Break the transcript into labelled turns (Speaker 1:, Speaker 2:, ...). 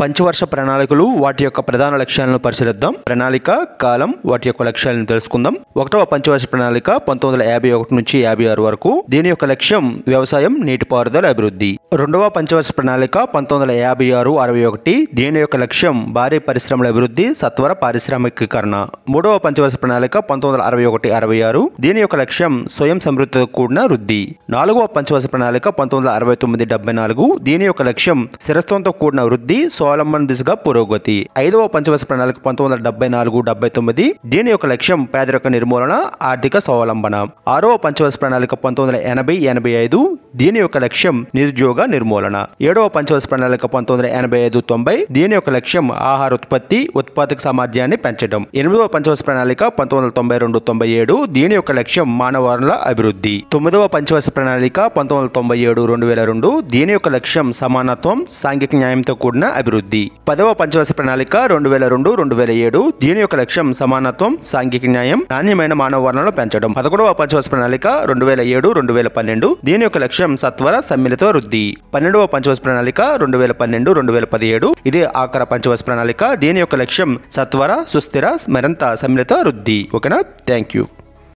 Speaker 1: పంచవర్ష ప్రణాళికలు వాటి యొక్క ప్రధాన లక్ష్యాలను పరిశీలిద్దాం. ప్రణాళిక, కాలం, వాటి యొక్క లక్ష్యాలను తెలుసుకుందాం. 1వ పంచవర్ష ప్రణాళిక 1951 నుంచి 56 వరకు. దీని యొక్క లక్ష్యం వ్యవసాయం, నీటిపారుదల అభివృద్ధి. 2వ పంచవర్ష ప్రణాళిక 1956-61. దీని యొక్క లక్ష్యం భారీ పరిశ్రమల అభివృద్ధి, సత్వర పారిశ్రామికీకరణ. 3వ పంచవర్ష ప్రణాళిక 1961-66. దీని యొక్క లక్ష్యం స్వయం సమృద్ధితో కూడిన వృద్ధి. 4వ పంచవర్ష ప్రణాళిక 1969-74. దీని యొక్క లక్ష్యం స్థిరత్వంతో కూడిన వృద్ధి, స్వావలంబన దిశగా పురోగతి. 5వ పంచవర్ష ప్రణాళిక 1974-79. దీని యొక్క లక్ష్యం పేదరిక నిర్మూలన, ఆర్థిక స్వావలంబన. 6వ పంచవర్ష ప్రణాళిక 1980-85. దీని యొక్క లక్ష్యం నిరుద్యోగ నిర్మూలన. 7వ పంచవర్ష ప్రణాళిక 1985-90. దీని యొక్క లక్ష్యం ఆహార ఉత్పత్తి, ఉత్పాదక సామర్థ్యాన్ని పెంచడం. 8వ పంచవర్ష ప్రణాళిక 1992-97. దీని యొక్క లక్ష్యం మానవ వనరుల అభివృద్ధి. 9వ పంచవర్ష ప్రణాళిక 1997-2002. దీని యొక్క లక్ష్యం సమానత్వం, సాంఘిక న్యాయంతో కూడిన అభివృద్ధి. 10వ పంచవర్ష ప్రణాళిక 2002-2007. దీని యొక్క లక్ష్యం సమానత్వం, సాంఘిక న్యాయం, నాణ్యమైన మానవ వనరులను పెంచడం. 11వ పంచవర్ష ప్రణాళిక 2007-2012. దీని యొక్క లక్ష్యం సత్వర సమ్మిళిత వృద్ధి. 12వ పంచవర్ష ప్రణాళిక 2012-2017. ఇది ఆఖరి పంచవర్ష ప్రణాళిక. దీని యొక్క లక్ష్యం సత్వర, సుస్థిర, మరింత సమ్మిళిత వృద్ధి. ఓకేనా? Thank you.